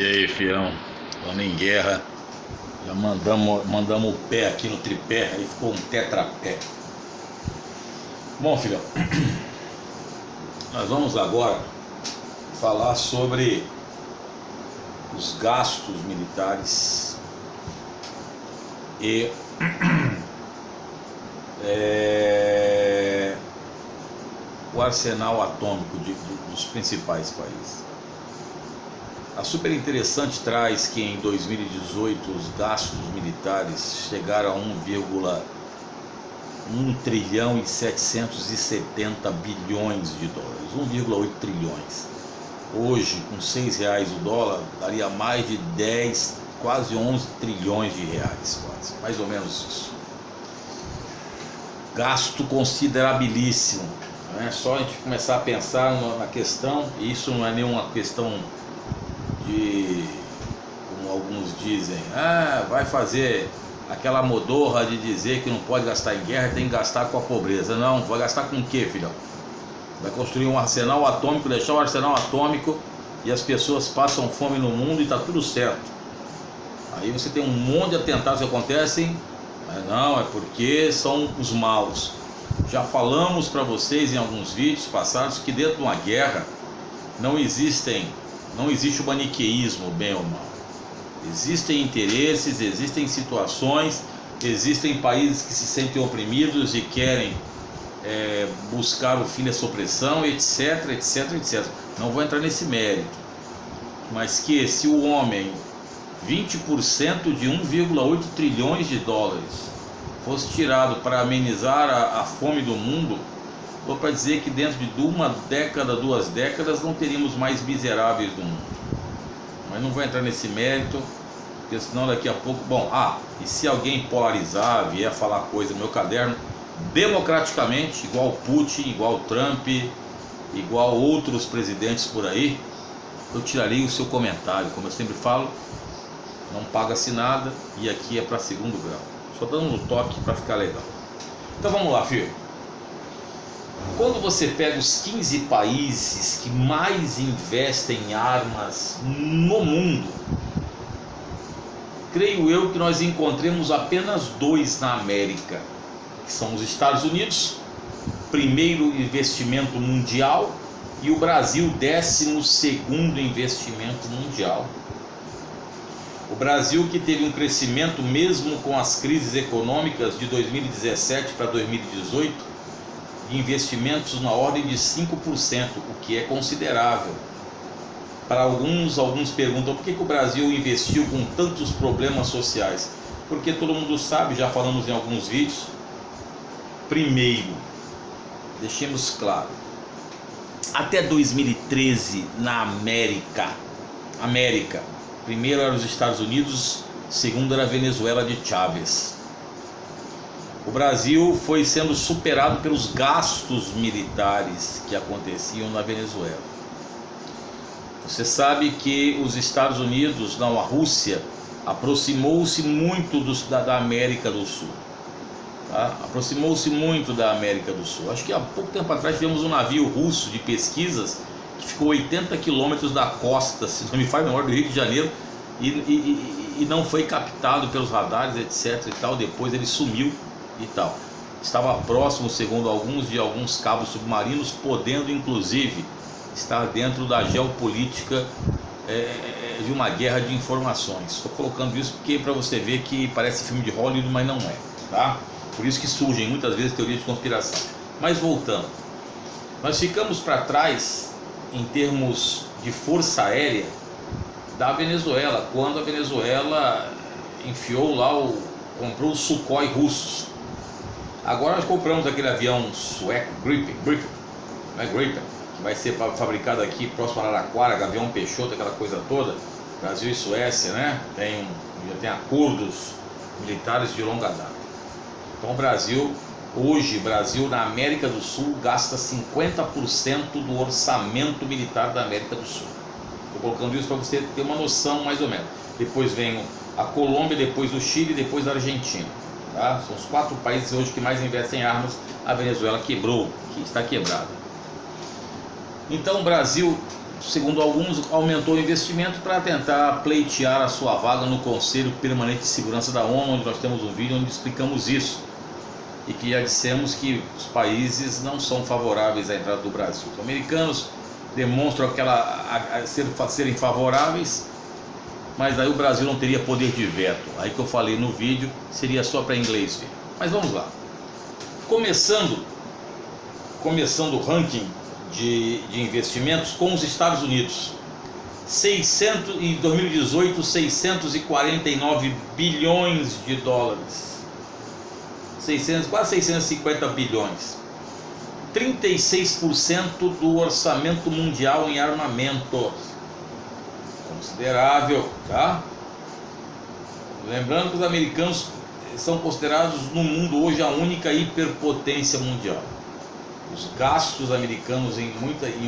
E aí, fião, estamos em guerra. Já mandamos o pé aqui no tripé, aí ficou um tetrapé. Bom, filhão, nós vamos agora falar sobre os gastos militares e o arsenal atômico dos principais países. A Super Interessante traz que em 2018 os gastos militares chegaram a 1 trilhão e 770 bilhões de dólares, 1,8 trilhões. Hoje, com R$6 o dólar, daria mais de 10, quase 11 trilhões de reais, quase, mais ou menos isso. Gasto considerabilíssimo, não é só a gente começar a pensar na questão, e isso não é nenhuma questão de, como alguns dizem, vai fazer aquela modorra de dizer que não pode gastar em guerra, tem que gastar com a pobreza. Não, vai gastar com o quê, filhão? Vai construir um arsenal atômico, deixar o arsenal atômico e as pessoas passam fome no mundo e está tudo certo. Aí você tem um monte de atentados que acontecem, mas não, é porque são os maus. Já falamos para vocês em alguns vídeos passados que dentro de uma guerra não existe o maniqueísmo, bem ou mal. Existem interesses, existem situações, existem países que se sentem oprimidos e querem buscar o fim dessa opressão, etc, etc, etc. Não vou entrar nesse mérito, mas que se o homem, 20% de 1,8 trilhões de dólares fosse tirado para amenizar a fome do mundo, vou para dizer que dentro de uma década, 2 décadas, não teríamos mais miseráveis do mundo. Mas não vou entrar nesse mérito, porque senão daqui a pouco... e se alguém polarizar, vier falar coisa no meu caderno, democraticamente, igual Putin, igual Trump, igual outros presidentes por aí, eu tirarei o seu comentário. Como eu sempre falo, não paga-se nada e aqui é para segundo grau. Só dando um toque para ficar legal. Então vamos lá, filho. Quando você pega os 15 países que mais investem em armas no mundo, creio eu que nós encontremos apenas 2 na América, que são os Estados Unidos, primeiro investimento mundial, e o Brasil, 12º investimento mundial. O Brasil, que teve um crescimento mesmo com as crises econômicas de 2017 para 2018, de investimentos na ordem de 5%, o que é considerável. Para alguns perguntam por que o Brasil investiu com tantos problemas sociais. Porque todo mundo sabe, já falamos em alguns vídeos. Primeiro, deixemos claro, até 2013 na América, primeiro era os Estados Unidos, segundo era a Venezuela de Chávez. O Brasil foi sendo superado pelos gastos militares que aconteciam na Venezuela. Você sabe que os Estados Unidos, a Rússia, aproximou-se muito da América do Sul. Tá? Aproximou-se muito da América do Sul. Acho que há pouco tempo atrás tivemos um navio russo de pesquisas que ficou 80 quilômetros da costa, se não me falha a memória, do Rio de Janeiro, e não foi captado pelos radares, etc. e tal. Depois ele sumiu e tal. Estava próximo, segundo alguns, de alguns cabos submarinos, podendo inclusive estar dentro da geopolítica de uma guerra de informações. Estou colocando isso porque para você ver que parece filme de Hollywood, mas não é, tá? Por isso que surgem muitas vezes teorias de conspiração. Mas voltando, nós ficamos para trás em termos de força aérea da Venezuela, quando a Venezuela enfiou lá, comprou os Sukhoi russos. Agora nós compramos aquele avião sueco, Gripen, que vai ser fabricado aqui próximo a Araraquara, avião Peixoto, aquela coisa toda. Brasil e Suécia, né? Já tem acordos militares de longa data. Então o Brasil na América do Sul gasta 50% do orçamento militar da América do Sul. Estou colocando isso para você ter uma noção mais ou menos. Depois vem a Colômbia, depois o Chile, depois a Argentina. Tá? São os 4 países hoje que mais investem em armas. A Venezuela quebrou, que está quebrada. Então o Brasil segundo alguns, aumentou o investimento para tentar pleitear a sua vaga no Conselho Permanente de Segurança da ONU, onde nós temos um vídeo onde explicamos isso. E que já dissemos que os países não são favoráveis à entrada do Brasil. Os americanos demonstram serem favoráveis, mas aí o Brasil não teria poder de veto. Aí que eu falei no vídeo, seria só para inglês ver. Mas vamos lá. Começando o ranking de investimentos com os Estados Unidos. Em 2018, 649 bilhões de dólares. Quase 650 bilhões. 36% do orçamento mundial em armamento. Considerável, tá? Lembrando que os americanos são considerados no mundo hoje a única hiperpotência mundial. Os gastos americanos em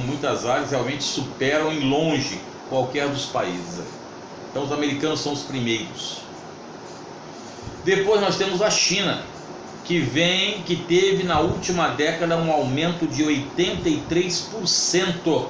muitas áreas realmente superam em longe qualquer dos países. Então os americanos são os primeiros. Depois nós temos a China, que teve na última década um aumento de 83%.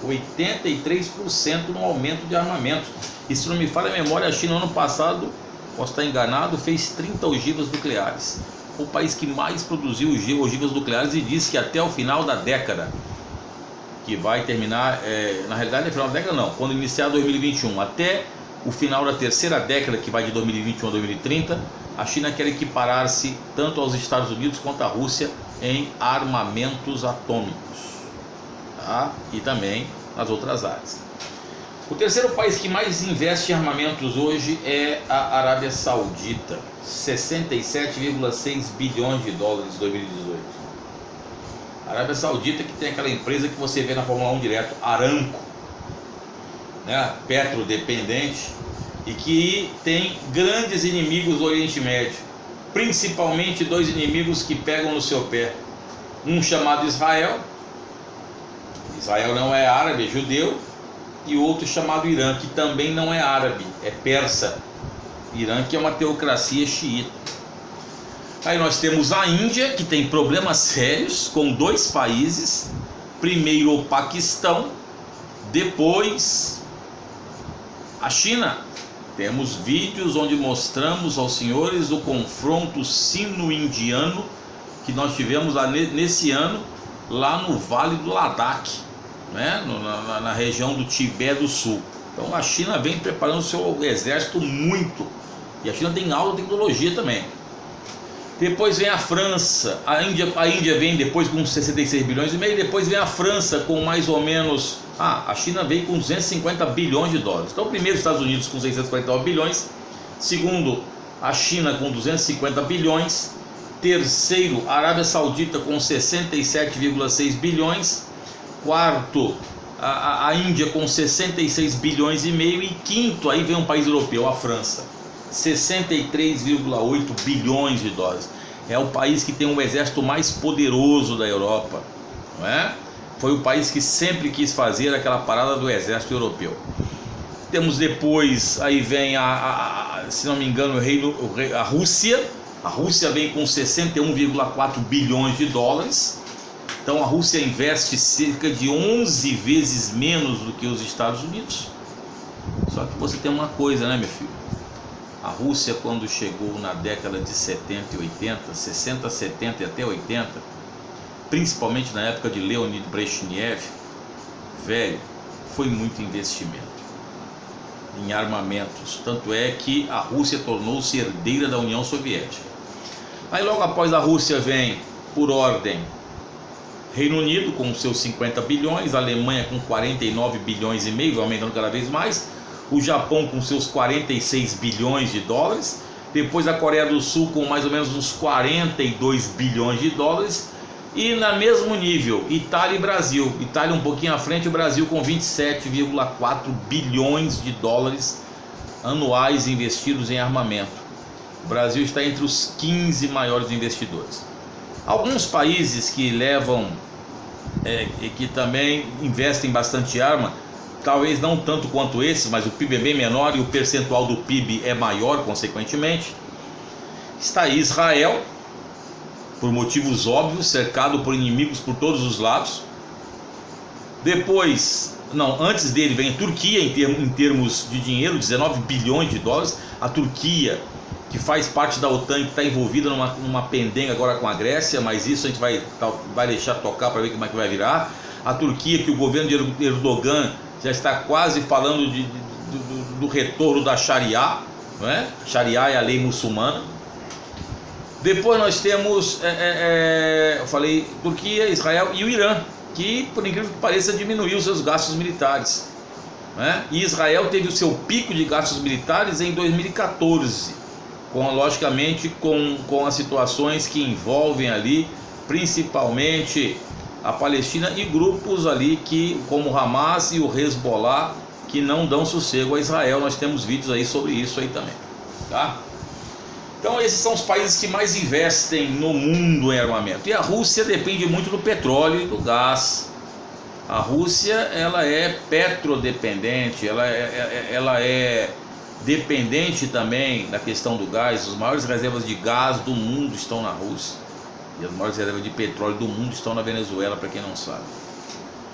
83% no aumento de armamento. E se não me falha a memória, a China no ano passado, posso estar enganado, fez 30 ogivas nucleares. O país que mais produziu ogivas nucleares, e disse que até o final da década, que vai terminar, na realidade não é final da década não, quando iniciar 2021, até o final da terceira década, que vai de 2021 a 2030, a China quer equiparar-se tanto aos Estados Unidos quanto à Rússia em armamentos atômicos, tá? E também nas outras áreas. O terceiro país que mais investe em armamentos hoje é a Arábia Saudita, 67,6 bilhões de dólares em 2018. A Arábia Saudita, que tem aquela empresa que você vê na Fórmula 1 direto, Aramco, né? Petrodependente, e que tem grandes inimigos do Oriente Médio, principalmente dois inimigos que pegam no seu pé. Um chamado Israel não é árabe, é judeu, e outro chamado Irã, que também não é árabe, é persa. Irã, que é uma teocracia xiita. Aí nós temos a Índia, que tem problemas sérios com dois países, primeiro o Paquistão, depois a China. Temos vídeos onde mostramos aos senhores o confronto sino-indiano que nós tivemos lá nesse ano, lá no Vale do Ladakh, né? na região do Tibete do Sul. Então a China vem preparando o seu exército muito, e a China tem alta tecnologia também. Depois vem a França, a Índia vem depois com 66 bilhões e meio, depois vem a França com mais ou menos, a China veio com 250 bilhões de dólares. Então primeiro Estados Unidos com 649 bilhões, segundo a China com 250 bilhões, terceiro a Arábia Saudita com 67,6 bilhões, quarto a Índia com 66 bilhões e meio, e quinto aí vem um país europeu, a França, 63,8 bilhões de dólares. É o país que tem o exército mais poderoso da Europa, não é? Foi o país que sempre quis fazer aquela parada do exército europeu. Temos depois, aí vem se não me engano, a Rússia. A Rússia vem com 61,4 bilhões de dólares. Então a Rússia investe cerca de 11 vezes menos do que os Estados Unidos. Só que você tem uma coisa, né, meu filho? A Rússia, quando chegou na década de 70 e 80, 60, 70 e até 80, principalmente na época de Leonid Brezhnev, velho, foi muito investimento em armamentos. Tanto é que a Rússia tornou-se herdeira da União Soviética. Aí logo após a Rússia vem, por ordem, Reino Unido com seus 50 bilhões, a Alemanha com 49 bilhões e meio, vai aumentando cada vez mais, o Japão com seus 46 bilhões de dólares, depois a Coreia do Sul com mais ou menos uns 42 bilhões de dólares, e na mesmo nível, Itália e Brasil. Itália um pouquinho à frente, o Brasil com 27,4 bilhões de dólares anuais investidos em armamento. O Brasil está entre os 15 maiores investidores. Alguns países que que também investem bastante arma, talvez não tanto quanto esses, mas o PIB é bem menor e o percentual do PIB é maior, consequentemente. Está aí Israel, por motivos óbvios, cercado por inimigos por todos os lados. Depois Não, antes dele vem a Turquia em termos de dinheiro, 19 bilhões de dólares. A Turquia, que faz parte da OTAN, que está envolvida numa pendenga agora com a Grécia, mas isso a gente vai deixar tocar para ver como é que vai virar. A Turquia, que o governo de Erdogan já está quase falando do retorno da Sharia, não é? Sharia é a lei muçulmana. Depois nós temos, eu falei, Turquia, Israel e o Irã, que por incrível que pareça diminuiu seus gastos militares, né? E Israel teve o seu pico de gastos militares em 2014, logicamente com as situações que envolvem ali principalmente a Palestina e grupos ali como o Hamas e o Hezbollah, que não dão sossego a Israel. Nós temos vídeos aí sobre isso aí também, tá? Então esses são os países que mais investem no mundo em armamento. E a Rússia depende muito do petróleo e do gás. A Rússia, ela é petrodependente, ela é dependente também da questão do gás. As maiores reservas de gás do mundo estão na Rússia. E as maiores reservas de petróleo do mundo estão na Venezuela, para quem não sabe.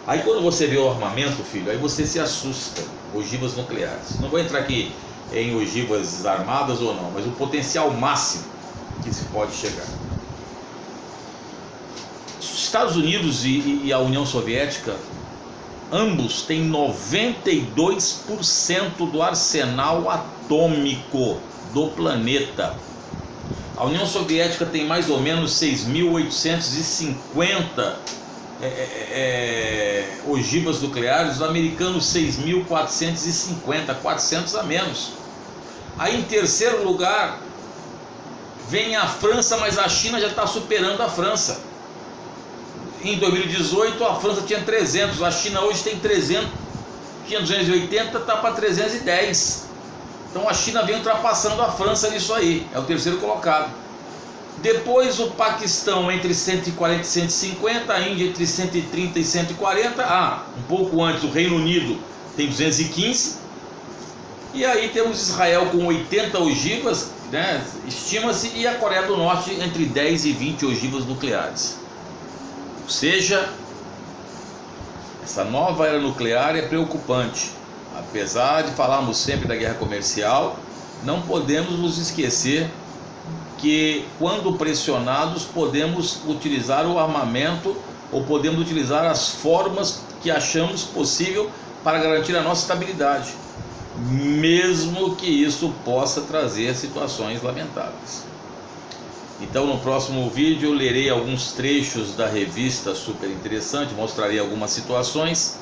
Aí quando você vê o armamento, filho, aí você se assusta. Ogivas nucleares. Não vou entrar aqui em ogivas armadas ou não, mas o potencial máximo que se pode chegar. Os Estados Unidos e a União Soviética, ambos têm 92% do arsenal atômico do planeta. A União Soviética tem mais ou menos 6.850 ogivas nucleares, os americanos 6.450, 400 a menos. Aí em terceiro lugar vem a França, mas a China já está superando a França. Em 2018 a França tinha 300, a China hoje tem 300, tinha 280, está para 310. Então a China vem ultrapassando a França nisso aí, é o terceiro colocado. Depois o Paquistão entre 140 e 150, a Índia entre 130 e 140, um pouco antes o Reino Unido tem 215, e aí temos Israel com 80 ogivas, né, estima-se, e a Coreia do Norte entre 10 e 20 ogivas nucleares. Ou seja, essa nova era nuclear é preocupante. Apesar de falarmos sempre da guerra comercial, não podemos nos esquecer que quando pressionados podemos utilizar o armamento ou podemos utilizar as formas que achamos possível para garantir a nossa estabilidade, mesmo que isso possa trazer situações lamentáveis. Então no próximo vídeo eu lerei alguns trechos da revista super interessante, mostrarei algumas situações,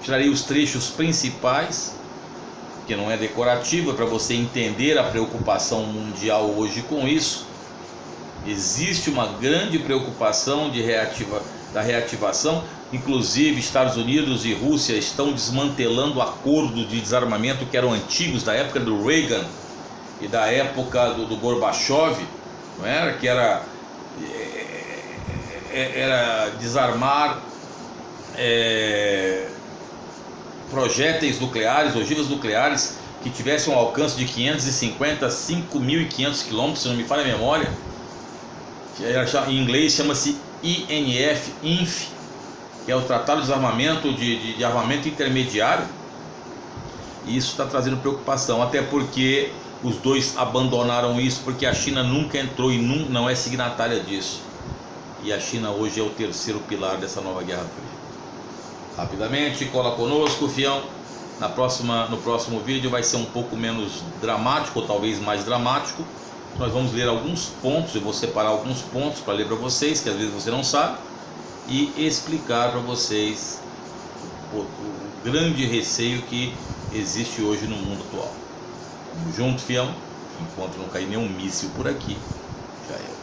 tirarei os trechos principais, que não é decorativo, é para você entender a preocupação mundial hoje com isso. Existe uma grande preocupação da reativação, inclusive Estados Unidos e Rússia estão desmantelando acordos de desarmamento que eram antigos, da época do Reagan e da época do Gorbachev, não era? Que era desarmar projéteis nucleares, ogivas nucleares que tivessem um alcance de 550 a 5.500 quilômetros, se não me falha a memória. Em inglês chama-se INF, que é o Tratado de Desarmamento de Armamento Intermediário. E isso está trazendo preocupação, até porque os dois abandonaram isso, porque a China nunca entrou e não é signatária disso. E a China hoje é o terceiro pilar dessa nova Guerra Fria. Rapidamente, cola conosco, fião. No próximo vídeo vai ser um pouco menos dramático, ou talvez mais dramático. Nós vamos ler alguns pontos, eu vou separar alguns pontos para ler para vocês, que às vezes você não sabe, e explicar para vocês o grande receio que existe hoje no mundo atual. Tamo junto, fião. Enquanto não cair nenhum míssil por aqui, já é.